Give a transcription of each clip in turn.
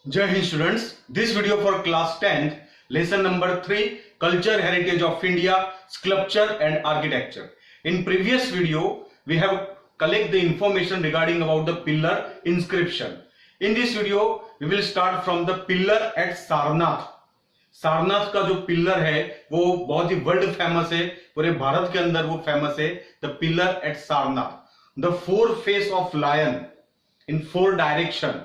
Jai Hind students, this video for class 10th, lesson number 3, Culture Heritage of India, Sculpture and Architecture. In previous video, we have collected the information regarding about the pillar inscription. In this video, we will start from the pillar at Sarnath. Sarnath का जो pillar है वो बहुत ही world famous है, पूरे भारत के अंदर वो फेमस है. The pillar at Sarnath, the four face of lion in four direction,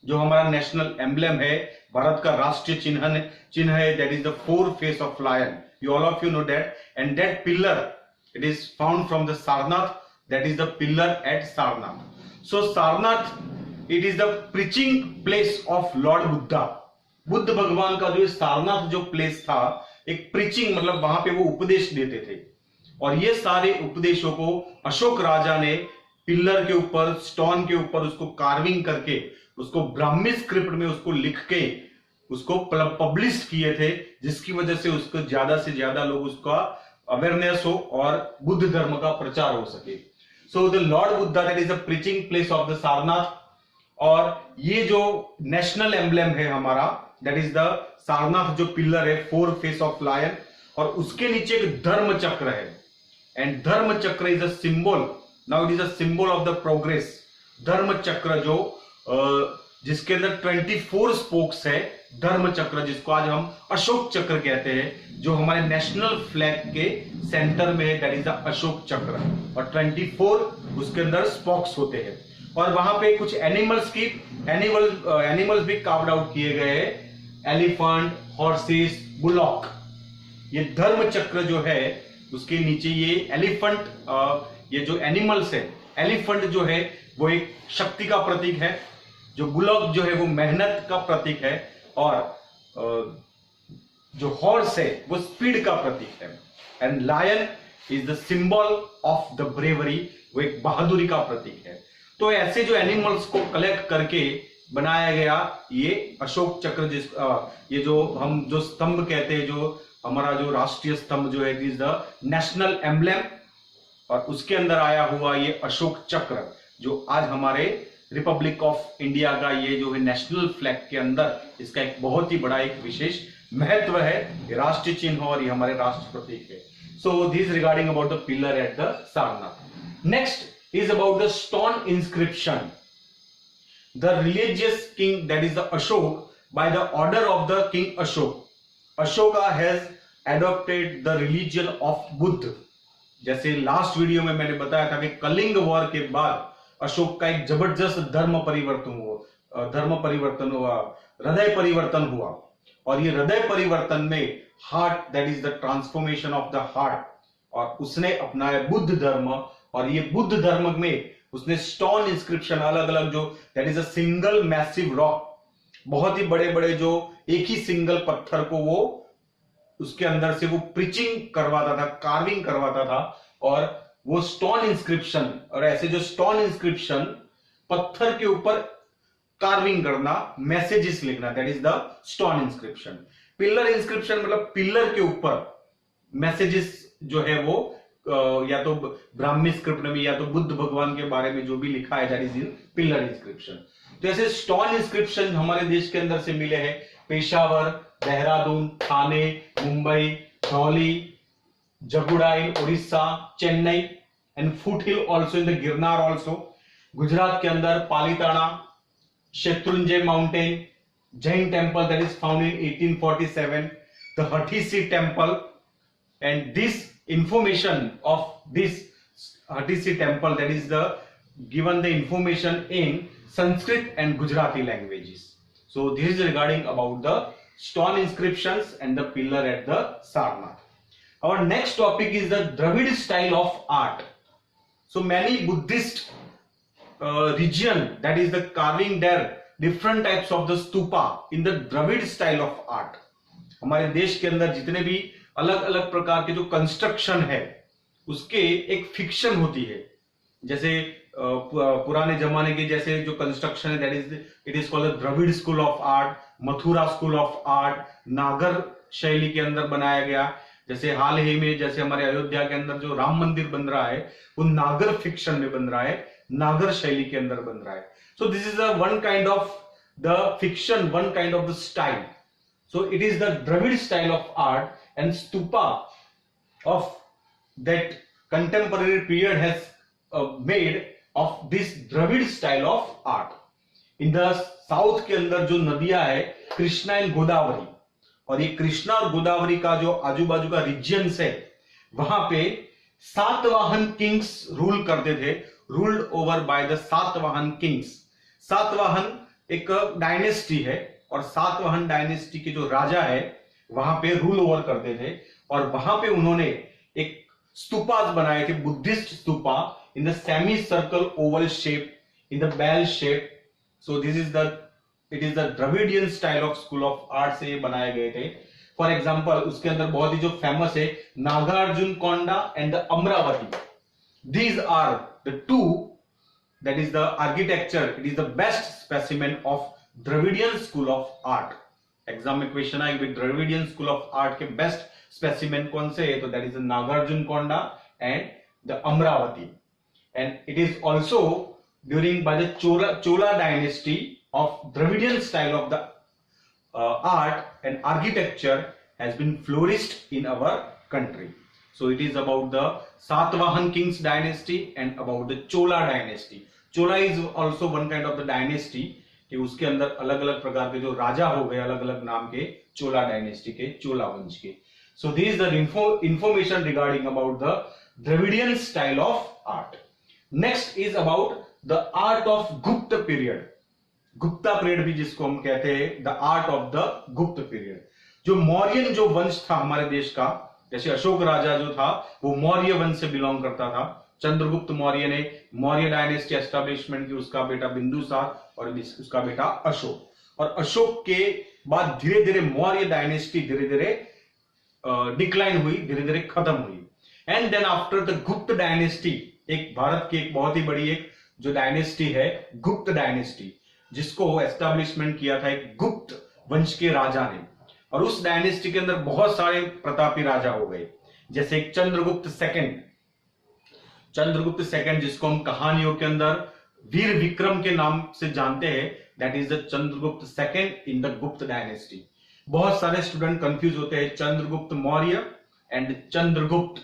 जो हमारा नेशनल एम्बलम है, भारत का राष्ट्रीय चिन्ह है, that is the four face of lion. You all of you know that, and that pillar it is found from the Sarnath, that is the pillar at Sarnath. So Sarnath it is the preaching place of lord Buddha. Buddha भगवान का जो सारनाथ जो place था, एक preaching मतलब वहां पे वो उपदेश देते थे, और ये सारे उपदेशों को अशोक राजा ने पिलर के ऊपर, स्टोन के ऊपर उसको कार्विंग करके, उसको ब्राह्मी स्क्रिप्ट में उसको लिख के उसको पब्लिश किए थे, जिसकी वजह से उसको ज्यादा से ज्यादा लोग उसका अवेयरनेस हो और बुद्ध धर्म का प्रचार हो सके. So the Lord Buddha that is the preaching place of the Sarnath. और ये जो नेशनल एम्बलम है हमारा, दैट इज द सारनाथ जो पिलर है, फोर फेस ऑफ लायन, और उसके नीचे एक धर्म चक्र है, एंड धर्म चक्र is a symbol. Now it is a symbol of the progress. धर्म चक्र जो जिसके अंदर 24 स्पोक्स है, धर्म चक्र जिसको आज हम अशोक चक्र कहते हैं, जो हमारे नेशनल फ्लैग के सेंटर में है, दैट इज द अशोक चक्र, और 24 उसके अंदर स्पोक्स होते हैं. और वहां पे कुछ एनिमल्स भी कार्व्ड आउट किए गए हैं, एलिफेंट, हॉर्सेस, बुलॉक. ये धर्म चक्र जो है उसके नीचे ये एलिफेंट, ये जो एनिमल्स है, एलिफेंट जो है वो एक शक्ति का प्रतीक है, जो बुलॉक जो है वो मेहनत का प्रतीक है, और जो हॉर्स है वो स्पीड का प्रतीक है, and lion is the symbol of the bravery, वो एक बहादुरी का प्रतीक है. तो ऐसे जो एनिमल्स को कलेक्ट करके बनाया गया ये अशोक चक्र, ये जो हम जो स्तंभ कहते हैं, जो हमारा जो राष्ट्रीय स्तंभ जो है, इज द नेशनल एम्बलम, और उसके अंदर आया हुआ ये अशोक चक्र, जो आज हमारे रिपब्लिक ऑफ इंडिया का ये जो है नेशनल फ्लैग के अंदर इसका एक बहुत ही बड़ा एक विशेष महत्व है. ये राष्ट्रीय चिन्ह और ये हमारे राष्ट्र प्रतीक है. सो this regarding about the pillar at the Sarnath. Next is about the stone inscription. The religious king, that is the Ashok, by the order of the king Ashok, Ashoka has adopted the religion of Buddha. जैसे last video में मैंने बताया था कि Kalinga war के बाद अशोक का एक जबरदस्त धर्म परिवर्तन हुआ, हृदय परिवर्तन हुआ, और ये हृदय परिवर्तन में heart, that is the transformation of the heart, और उसने अपनाया बुद्ध धर्म, और ये बुद्ध धर्म में उसने स्टोन इंस्क्रिप्शन अलग अलग, जो that is a single massive rock, बहुत ही बड़े बड़े जो एक ही सिंगल पत्थर को वो उसके अंदर से वो प्रीचिंग करवाता था, कार्विंग करवाता था, और वो स्टोन इंस्क्रिप्शन, और ऐसे जो स्टोन इंस्क्रिप्शन पत्थर के ऊपर कार्विंग करना, मैसेजेस लिखना, that is the stone inscription. Pillar inscription मतलब पिलर के ऊपर मैसेजेस जो है वो या तो ब्राह्मी स्क्रिप्ट में या तो बुद्ध भगवान के बारे में जो भी लिखा है, that is in pillar inscription. तो ऐसे स्टोन इंस्क्रिप्शन हमारे देश के अंदर से मिले हैं. Peshawar, Dehradun, Thane, Mumbai, Dhauli, Jaugada in Orissa, Chennai, and foothill also in the Girnar also. Gujarat के अंदर Palitana, Shatrunjaya mountain, Jain temple that is found in 1847, the Hathisi temple, and this information of this Hatisi temple, that is the given the information in Sanskrit and Gujarati languages. So this is regarding about the stone inscriptions and the pillar at the Sarnath. Our next topic is the Dravid style of art. So many Buddhist region, that is the carving there different types of the stupa in the Dravid style of art. हमारे देश के अंदर जितने भी अलग अलग प्रकार के जो कंस्ट्रक्शन है उसके एक फिक्शन होती है. जैसे पुराने जमाने के जैसे जो कंस्ट्रक्शन है, that is it is called Dravida school of art, Mathura school of art, Nagara शैली के अंदर बनाया गया. जैसे हाल ही में जैसे हमारे अयोध्या के अंदर जो राम मंदिर बन रहा है वो नागर फिक्शन में बन रहा है, नागर शैली के अंदर बन रहा है. सो this is a one kind of the fiction, one kind of the style. So it is the Dravid style of art, and stupa of that contemporary period has made of this Dravid style of art. In the south के अंदर जो नदियां है Krishna and Godavari, और ये कृष्णा और गोदावरी का जो आजू बाजू का रीजन्स है वहां पे सातवाहन किंग्स रूल करते थे, ruled over by the Satavahana Kings. Satavahana एक डायनेस्टी है और सातवाहन डायनेस्टी के जो राजा है वहां पे रूल ओवर करते थे, और वहां पे उन्होंने एक स्तूपास बनाए थे, Buddhist stupa in the semi circle oval shape, in the bell shape. So this is the it is the Dravidian style of school of art से ये बनाए गए थे। फॉर एग्जाम्पल उसके अंदर बहुत ही जो फेमस है Nagarjunakonda and the Amaravati, these are the two, that is the architecture, it is the best specimen of Dravidian school of art. Exam में क्वेश्चन आएगा द्रविडियन स्कूल ऑफ आर्ट के बेस्ट स्पेसिमेन कौन से है, तो that is the Nagarjunakonda and the Amaravati. And it is also during by the Chola dynasty of Dravidian style of the art and architecture has been flourished in our country. So it is about the Satavahan kings dynasty and about the Chola dynasty. Chola is also one kind of the dynasty कि उसके अंदर अलग अलग प्रकार के जो राजा हो गए अलग अलग नाम के, चोला डायनेस्टी के, चोला वंश के। So this is the information regarding about the Dravidian style of art. Next is about the art of Gupta period. Gupta period भी जिसको हम कहते हैं, द आर्ट ऑफ द गुप्त पीरियड। जो मौर्यन जो वंश था हमारे देश का, जैसे अशोक राजा जो था वो मौर्य वंश से बिलोंग करता था। चंद्रगुप्त मौर्य ने मौर्य डायनेस्टी एस्टेब्लिशमेंट की, उसका बेटा बिंदुसार और उसका बेटा अशोक। और अशोक के बाद धीरे धीरे मौर्य डायनेस्टी धीरे धीरे डिक्लाइन हुई, धीरे धीरे खत्म हुई। And then after the Gupta dynasty, एक भारत की एक बहुत ही बड़ी एक जो डायनेस्टी है गुप्त डायनेस्टी, जिसको एस्टैब्लिशमेंट किया था एक गुप्त वंश के राजा ने। और उस डायनेस्टी के अंदर बहुत सारे प्रतापी राजा हो गए, जैसे एक चंद्रगुप्त सेकंड जिसको हम कहानियों के अंदर वीर विक्रम के नाम से जानते हैं, that is the Chandragupta second in the Gupta dynasty. बहुत सारे स्टूडेंट कंफ्यूज होते हैं Chandragupta Maurya and Chandragupta,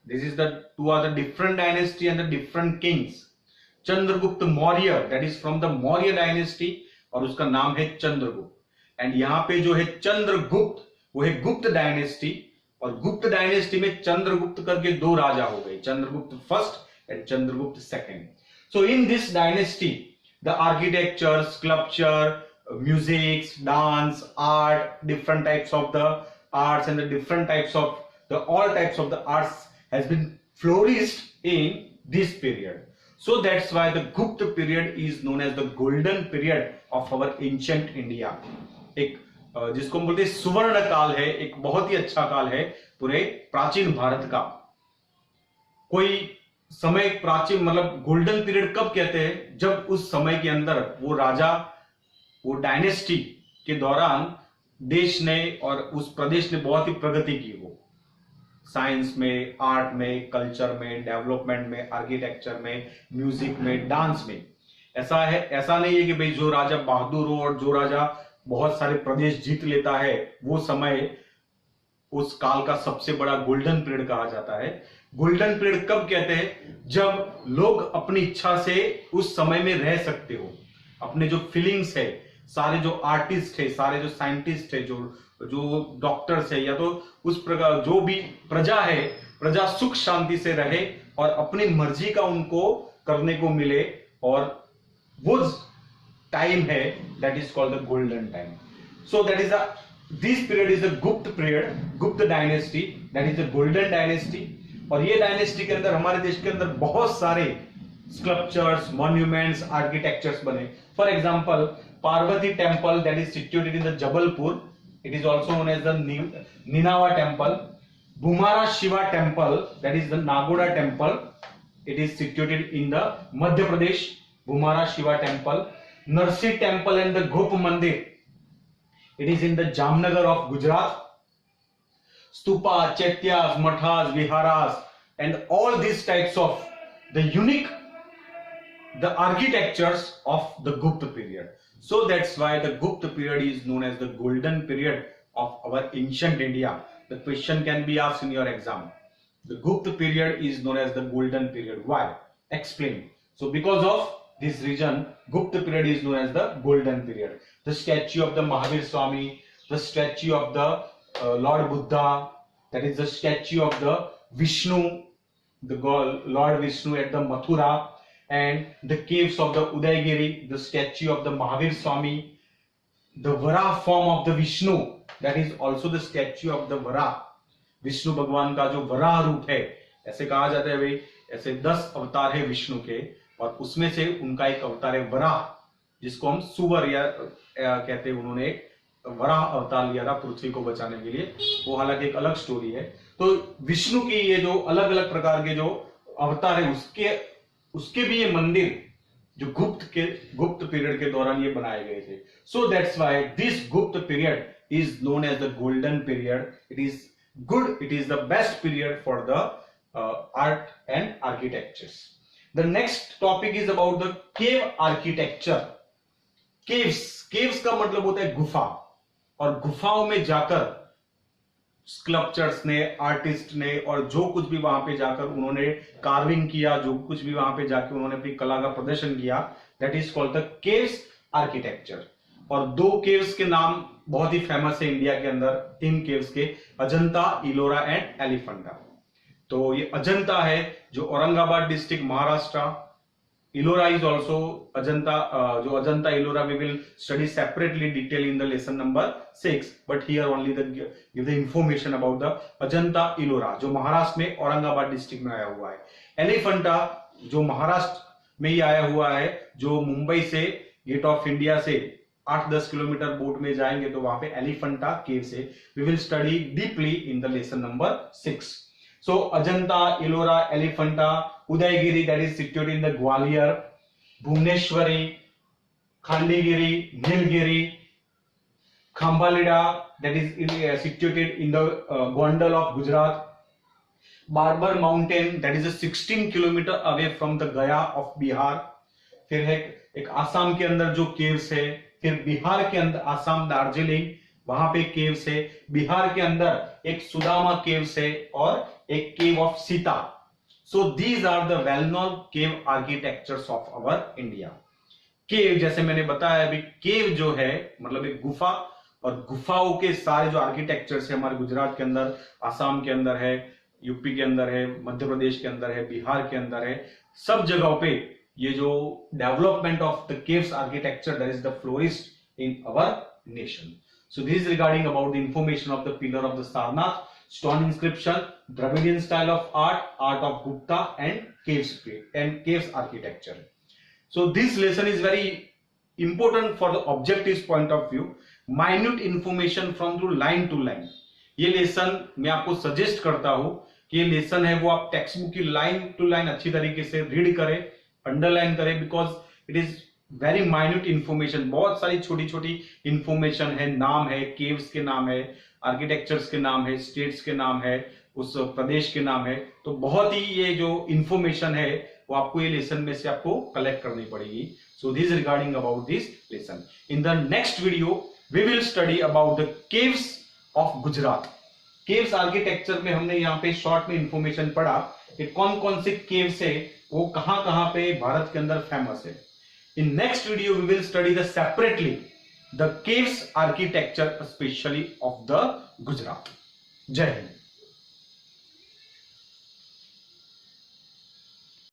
this is the two are the different dynasty and the different kings. Chandragupta Maurya that is from the Maurya dynasty और उसका नाम है चंद्रगुप्त। एंड यहाँ पे जो है चंद्रगुप्त वो है गुप्त डायनेस्टी, और गुप्त डायनेस्टी में चंद्रगुप्त करके दो राजा हो गए, Chandragupta first and Chandragupta second. So in this dynasty the architecture, sculpture, music, dance, art, different types of the arts and the different types of the all types of the arts has been flourished in this period. So that's why the Gupta period is known as the golden period of our ancient India. एक जिसको हम बोलते हैं सुवर्ण काल है, एक बहुत ही अच्छा काल है पूरे प्राचीन भारत का। कोई समय प्राचीन मतलब गोल्डन पीरियड कब कहते हैं, जब उस समय के अंदर वो राजा, वो डायनेस्टी के दौरान देश ने और उस प्रदेश ने बहुत ही प्रगति की हो, साइंस में, आर्ट में, कल्चर में, डेवलपमेंट में, आर्किटेक्चर में, म्यूजिक में, डांस में। ऐसा है, ऐसा नहीं है कि भाई जो राजा बहादुर हो और जो राजा बहुत सारे प्रदेश जीत लेता है वो समय उस काल का सबसे बड़ा गोल्डन पीरियड कहा जाता है। गोल्डन पीरियड कब कहते हैं, जब लोग अपनी इच्छा से उस समय में रह सकते हो, अपने जो फीलिंग्स है, सारे जो आर्टिस्ट है, सारे जो साइंटिस्ट है, जो डॉक्टर्स है, या तो उस प्रकार जो भी प्रजा है, प्रजा सुख शांति से रहे और अपनी मर्जी का उनको करने को मिले, और वो टाइम है that is called the golden time. So that is this period is the गुप्त पीरियड, गुप्त dynasty, that is the golden dynasty. और ये डायनेस्टी के अंदर हमारे देश के अंदर बहुत सारे स्कल्पचर्स, मॉन्यूमेंट्स, आर्किटेक्चर्स बने. For example Parvati temple that is situated in the Jabalpur, it is also known as the Ninawa temple. Bhumara Shiva temple, that is the Nagoda temple, it is situated in the Madhya Pradesh. Bhumara Shiva temple. Narsi temple and the Gop Mandir, it is in the Jamnagar of Gujarat. Stupa, Chaityas, Mathas, Viharas and all these types of the unique the architectures of the Gupta period. So that's why the Gupta period is known as the golden period of our ancient India. The question can be asked in your exam. The Gupta period is known as the golden period. Why? Explain. So because of this reason, Gupta period is known as the golden period. The statue of the Mahavir Swami, the statue of the Lord Buddha, that is the statue of the Vishnu, the Lord Vishnu at the Mathura, and the caves of the Udaygiri, the statue of the Mahavir Swami, the Vara form of the Vishnu, that is also the statue of the Vara. Vishnu भगवान का जो वराह रूप है, ऐसे कहा जाता है भाई, ऐसे 10 अवतार है विष्णु के, और उसमें से उनका एक अवतार है वराह, जिसको हम सुवर या कहते हैं। उन्होंने एक वराह अवतार लिया था पृथ्वी को बचाने के लिए, वो हालांकि एक अलग स्टोरी है। तो विष्णु की ये जो अलग अलग प्रकार के जो अवतार है, उसके भी ये मंदिर जो गुप्त पीरियड के दौरान ये बनाए गए थे। So that's why this Gupta period is known as the golden period. It is good, it is the best period for the art and architectures. The next topic is about the cave architecture. caves का मतलब होता है गुफा, और गुफाओं में जाकर sculptures ने, आर्टिस्ट ने, और जो कुछ भी वहां पे जाकर उन्होंने कार्विंग किया, जो कुछ भी वहां पे जाकर उन्होंने अपनी कला का प्रदर्शन किया, that is called the caves architecture. और 2 केव्स के नाम बहुत ही फेमस है इंडिया के अंदर, 3 केव्स के, अजंता, इलोरा एंड एलिफेंटा। तो ये अजंता है जो Aurangabad district Maharashtra, Ellora is also Ajanta, जो Ajanta Ellora we will study separately detail in the lesson number 6, but here only give the information about the Ajanta Ellora, जो महाराष्ट्र में औरंगाबाद डिस्ट्रिक्ट में आया हुआ है। एलिफेंटा जो महाराष्ट्र में ही आया हुआ है, जो मुंबई से गेट ऑफ इंडिया से 8-10 किलोमीटर बोट में जाएंगे तो वहां पे एलिफेंटा केव से we will study deeply in the lesson number 6। So Ajanta, Ellora, Elephanta, Udayagiri that is situated in the Gwalior, Bhubaneswari, Khandagiri, Nilgiri, Khambhalida that is situated in the Gondal of Gujarat, Barabar mountain that is 16 kilometre away from the Gaya of Bihar. फिर है एक आसाम के अंदर जो केव्स है, फिर बिहार के अंदर आसाम दार्जिलिंग वहां पे केव्स है, बिहार के अंदर एक सुदामा केव्स है, और एक cave of Sita. So these are the well known cave architectures of our India. Cave जैसे मैंने बताया अभी, केव जो है मतलब एक गुफा, और गुफाओं के सारे जो आर्किटेक्चर्स है हमारे गुजरात के अंदर, आसाम के अंदर है, यूपी के अंदर है, मध्य प्रदेश के अंदर है, बिहार के अंदर है, सब जगहों पे ये जो development of the caves architecture that is the florist in our nation. So this is regarding about the information of the pillar of the Sarnath, stone inscription, Dravidian style of art of Gupta and caves architecture. So this lesson is very important for the objective point of view, minute information from through line to line. ये lesson मैं आपको suggest करता हूं कि ये lesson है वो आप टेक्स्ट बुक की लाइन टू लाइन अच्छी तरीके से रीड करें, अंडरलाइन करें, because it is very minute information. बहुत सारी छोटी छोटी इंफॉर्मेशन है, नाम है, केव्स के नाम है, आर्किटेक्चर्स के नाम है, स्टेट्स के नाम है, उस प्रदेश के नाम है। तो बहुत ही ये जो इंफॉर्मेशन है वो आपको ये लेसन में से आपको कलेक्ट करनी पड़ेगी। So this regarding about this lesson. In the next video we will study about the caves of Gujarat. Caves architecture में हमने यहाँ पे शॉर्ट में इंफॉर्मेशन पढ़ा कि कौन कौन से केव्स है, वो कहां पे भारत के अंदर फेमस है। In next video we will study the separately the caves architecture specially of the Gujarat. जय हिंद।